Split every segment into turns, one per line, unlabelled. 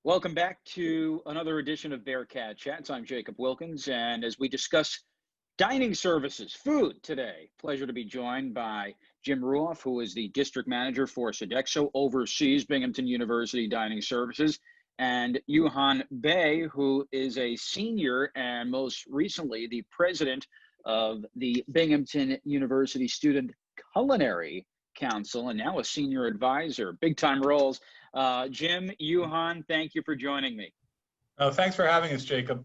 Welcome back to another edition of Bearcat Chats. I'm Jacob Wilkins, and as we discuss dining services, food today, pleasure to be joined by Jim Ruoff, who is the district manager for Sodexo, oversees Binghamton University Dining Services, and Yuhan Bae, who is a senior and most recently the president of the Binghamton University Student Culinary Council, and now a senior advisor, big time roles. Jim, Yuhan, thank you for joining me.
Oh, thanks for having us, Jacob.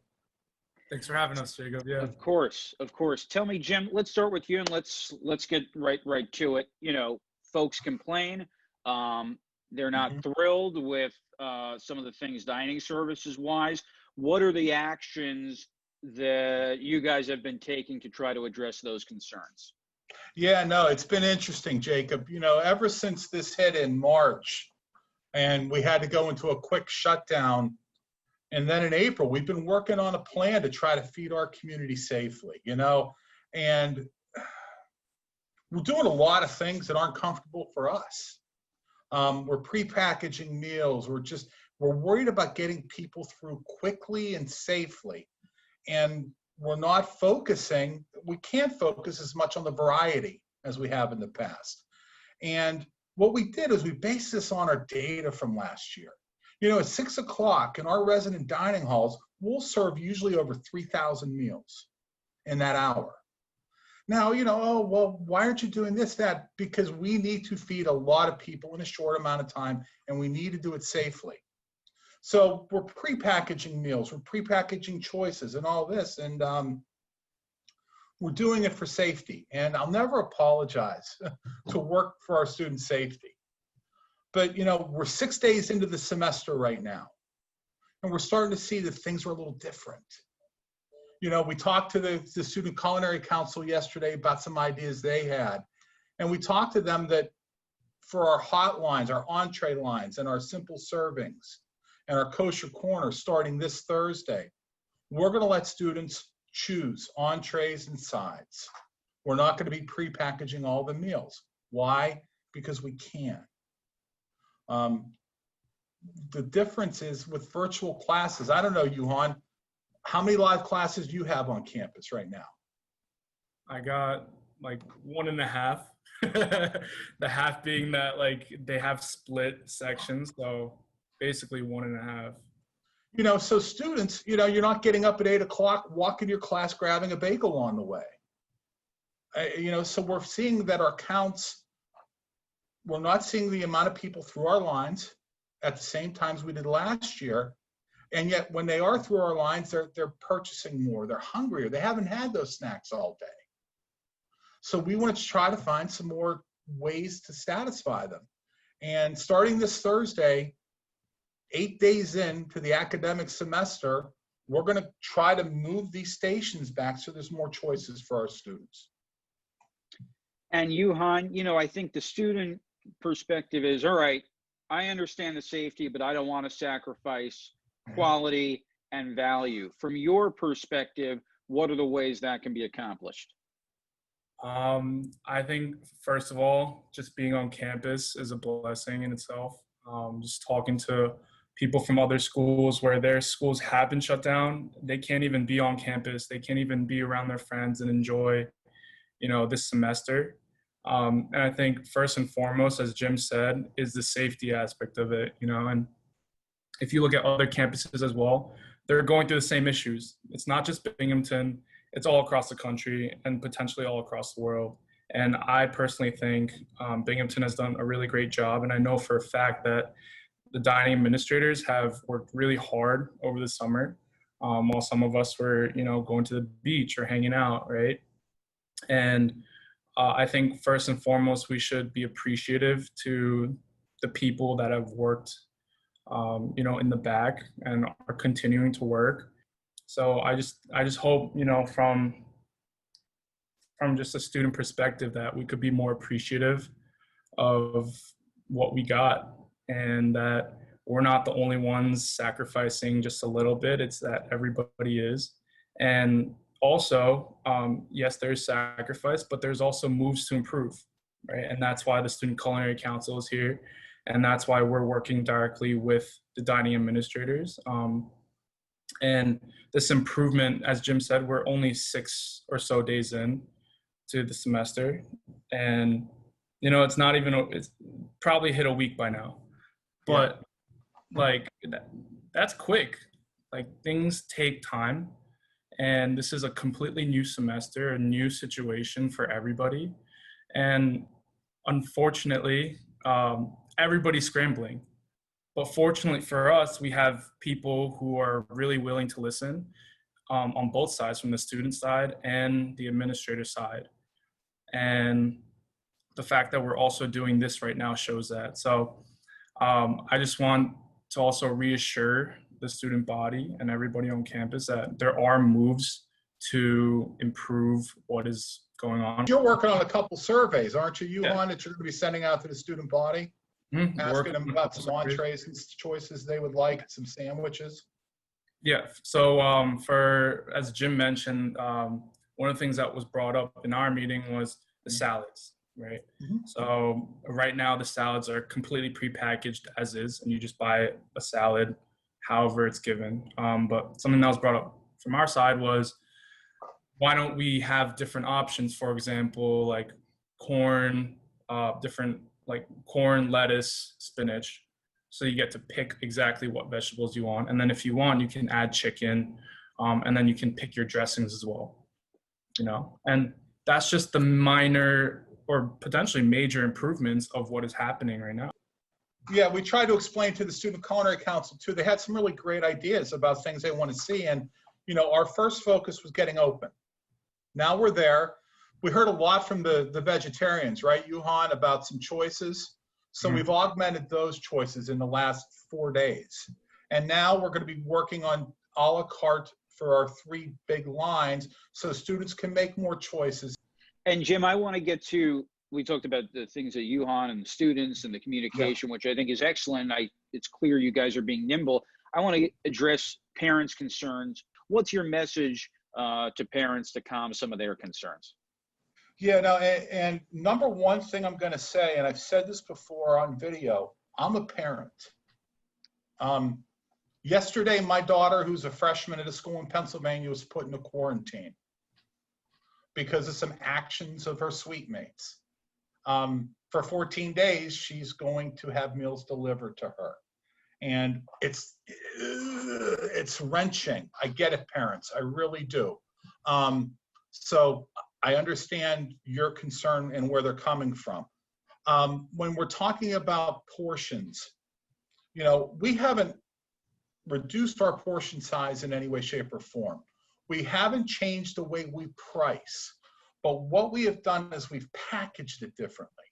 Thanks for having us, Jacob. Yeah.
Of course, of course. Tell me, Jim, let's start with you and let's get right to it. You know, folks complain. They're not thrilled with some of the things dining services wise. What are the actions that you guys have been taking to try to address those concerns?
Yeah, no, it's been interesting, Jacob. You know, ever since this hit in March and we had to go into a quick shutdown, and then in April, we've been working on a plan to try to feed our community safely, you know, and we're doing a lot of things that aren't comfortable for us. We're pre-packaging meals. We're worried about getting people through quickly and safely. And we can't focus as much on the variety as we have in the past. And what we did is we based this on our data from last year. You know, at 6 o'clock in our resident dining halls, we'll serve usually over 3,000 meals in that hour. Now, you know, oh, well, why aren't you doing this, that? Because we need to feed a lot of people in a short amount of time, and we need to do it safely. So we're pre-packaging meals, we're pre-packaging choices and all this, and we're doing it for safety. And I'll never apologize to work for our student safety. But, you know, we're 6 days into the semester right now, and we're starting to see that things are a little different. You know, we talked to the Student Culinary Council yesterday about some ideas they had, and we talked to them that for our hot lines, our entree lines, and our simple servings, and our kosher corner starting this Thursday, we're going to let students choose entrees and sides. We're not going to be pre-packaging all the meals. Why? Because we can. The difference is with virtual classes. I don't know, Yuhan, how many live classes do you have on campus right now?
I got like 1.5. The half being that like they have split sections, so basically 1.5.
You know, so students, you know, you're not getting up at 8 o'clock, walking to your class, grabbing a bagel on the way. You know, so we're seeing that our counts, we're not seeing the amount of people through our lines at the same time as we did last year. And yet when they are through our lines, they're purchasing more, they're hungrier, they haven't had those snacks all day. So we want to try to find some more ways to satisfy them. And starting this Thursday, 8 days into the academic semester, we're going to try to move these stations back so there's more choices for our students.
And Yuhan, you know, I think the student perspective is, all right, I understand the safety, but I don't want to sacrifice quality and value. From your perspective, what are the ways that can be accomplished?
I think, first of all, just being on campus is a blessing in itself. Just talking to people from other schools where their schools have been shut down, they can't even be on campus. They can't even be around their friends and enjoy, you know, this semester. And I think first and foremost, as Jim said, is the safety aspect of it, you know, and if you look at other campuses as well, they're going through the same issues. It's not just Binghamton, it's all across the country and potentially all across the world. And I personally think Binghamton has done a really great job. And I know for a fact that the dining administrators have worked really hard over the summer, while some of us were, you know, going to the beach or hanging out, right? And I think first and foremost, we should be appreciative to the people that have worked, you know, in the back and are continuing to work. So I just hope, you know, from just a student perspective that we could be more appreciative of what we got, and that we're not the only ones sacrificing just a little bit. It's that everybody is. And also, yes, there's sacrifice, but there's also moves to improve, right? And that's why the Student Culinary Council is here. And that's why we're working directly with the dining administrators. And this improvement, as Jim said, we're only 6 or so days in to the semester. And, it's not even, it's probably hit a week by now. But like, that's quick. Like, things take time. And this is a completely new semester, a new situation for everybody. And unfortunately, everybody's scrambling. But fortunately for us, we have people who are really willing to listen on both sides, from the student side and the administrator side. And the fact that we're also doing this right now shows that. So I just want to also reassure the student body and everybody on campus that there are moves to improve what is going on.
You're working on a couple surveys, aren't you, Yuhan,
Yeah.
that you're going to be sending out to the student body? Asking them about some entrees and choices they would like, some sandwiches.
Yeah. So as Jim mentioned, one of the things that was brought up in our meeting was the salads, right?
Mm-hmm.
So right now the salads are completely prepackaged as is, and you just buy a salad however it's given. But something that was brought up from our side was, why don't we have different options? For example, like corn, different like corn, lettuce, spinach. So you get to pick exactly what vegetables you want. And then if you want, you can add chicken, and then you can pick your dressings as well, and that's just the minor or potentially major improvements of what is happening right now.
Yeah, we tried to explain to the Student Culinary Council too. They had some really great ideas about things they want to see. And, our first focus was getting open. Now we're there. We heard a lot from the vegetarians, right, Yuhan, about some choices. So we've augmented those choices in the last 4 days. And now we're going to be working on a la carte for our 3 big lines so students can make more choices.
And Jim, I want to get to, we talked about the things that Yuhan and the students and the communication, which I think is excellent. It's clear you guys are being nimble. I want to address parents' concerns. What's your message to parents to calm some of their concerns?
Yeah, no, and number one thing I'm going to say, and I've said this before on video, I'm a parent. Yesterday, my daughter, who's a freshman at a school in Pennsylvania, was put into quarantine because of some actions of her suite mates. For 14 days, she's going to have meals delivered to her. And it's wrenching. I get it, parents. I really do. So I understand your concern and where they're coming from. When we're talking about portions, we haven't reduced our portion size in any way, shape, or form. We haven't changed the way we price. But what we have done is we've packaged it differently,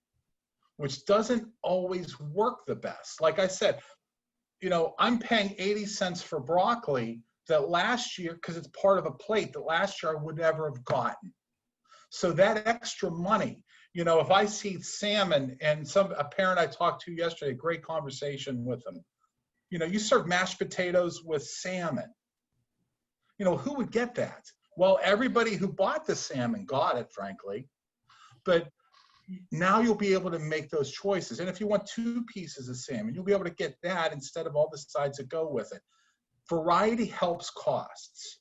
which doesn't always work the best. Like I said, I'm paying 80 cents for broccoli that last year, because it's part of a plate that last year I would never have gotten. So that extra money, if I see salmon, and a parent I talked to yesterday, great conversation with them, you serve mashed potatoes with salmon. Who would get that? Well, everybody who bought the salmon got it, frankly. But now you'll be able to make those choices. And if you want 2 pieces of salmon, you'll be able to get that instead of all the sides that go with it. Variety helps costs.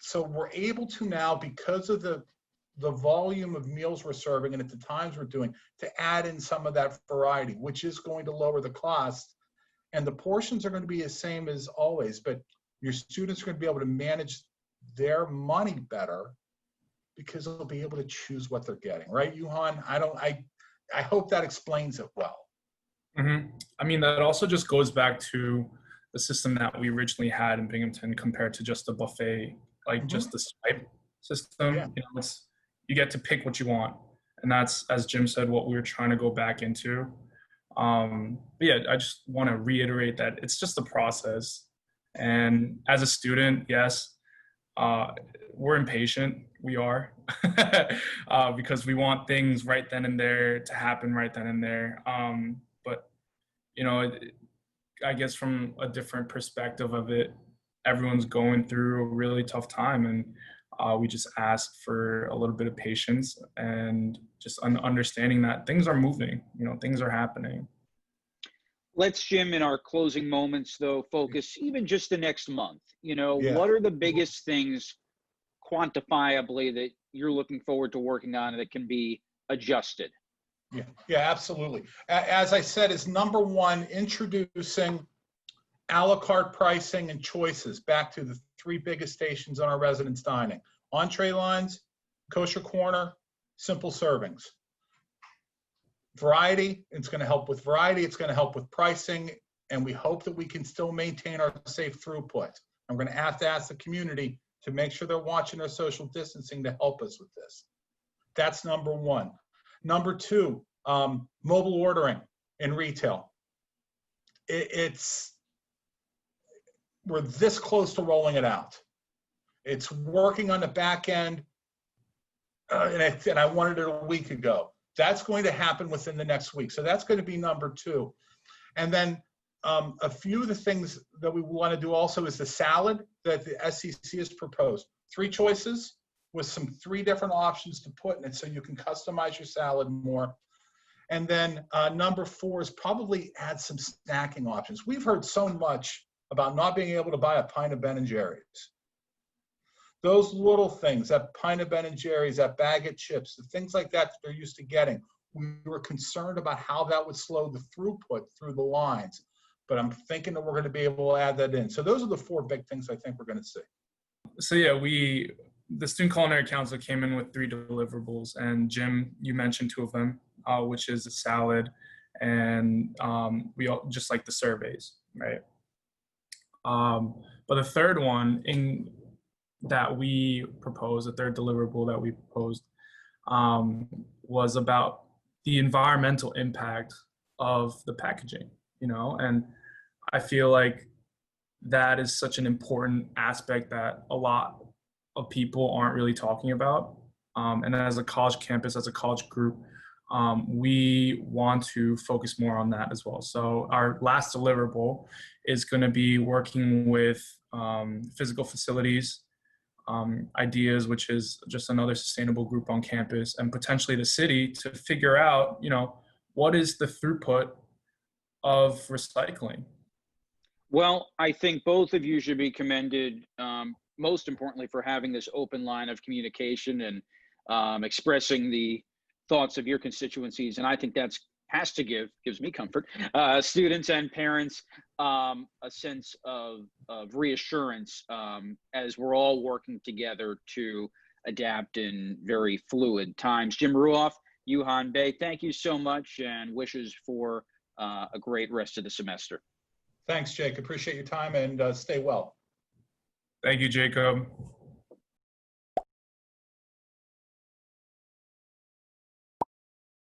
So we're able to now, because of the volume of meals we're serving and at the times we're doing, to add in some of that variety, which is going to lower the cost. And the portions are going to be the same as always, but your students are going to be able to manage their money better because they'll be able to choose what they're getting. Right, Yuhan? I hope that explains it well.
Mm-hmm. I mean, that also just goes back to the system that we originally had in Binghamton compared to just a buffet, like just the swipe system.
Yeah.
You get to pick what you want. And that's, as Jim said, what we were trying to go back into. But yeah, I just want to reiterate that it's just a process. And as a student, yes, we're impatient. We are, because we want things right then and there to happen right then and there. But, I guess from a different perspective of it, everyone's going through a really tough time. And We just ask for a little bit of patience and just understanding that things are moving, things are happening.
Let's, Jim, in our closing moments, though, focus even just the next month.
Yeah.
What are the biggest things quantifiably that you're looking forward to working on that can be adjusted?
Yeah, absolutely. As I said, is number one, introducing a la carte pricing and choices back to the three biggest stations on our residence dining: entree lines, kosher corner, simple servings. Variety, it's going to help with variety, it's going to help with pricing, and we hope that we can still maintain our safe throughput. I'm going to have to ask the community to make sure they're watching their social distancing to help us with this. That's number one. Number two, mobile ordering in retail. We're this close to rolling it out. It's working on the back end, and I wanted it a week ago. That's going to happen within the next week. So that's going to be number two. And then a few of the things that we want to do also is the salad that the SEC has proposed. 3 choices with some 3 different options to put in it so you can customize your salad more. And then number 4 is probably add some snacking options. We've heard so much about not being able to buy a pint of Ben & Jerry's. Those little things, that pint of Ben & Jerry's, that bag of chips, the things like that they're used to getting, we were concerned about how that would slow the throughput through the lines. But I'm thinking that we're going to be able to add that in. So those are the 4 big things I think we're going to see.
So yeah, the Student Culinary Council came in with 3 deliverables, and Jim, you mentioned 2 of them, which is a salad, and we all just like the surveys, right? But the third one that we proposed, the third deliverable that we proposed, was about the environmental impact of the packaging, and I feel like that is such an important aspect that a lot of people aren't really talking about. And as a college campus, as a college group, we want to focus more on that as well. So our last deliverable is going to be working with physical facilities ideas, which is just another sustainable group on campus, and potentially the city to figure out, what is the throughput of recycling.
Well, I think both of you should be commended, most importantly, for having this open line of communication and expressing the thoughts of your constituencies. And I think gives me comfort, students and parents, a sense of reassurance as we're all working together to adapt in very fluid times. Jim Ruoff, Yuhan Bae, thank you so much, and wishes for a great rest of the semester.
Thanks, Jake. Appreciate your time, and stay well.
Thank you, Jacob.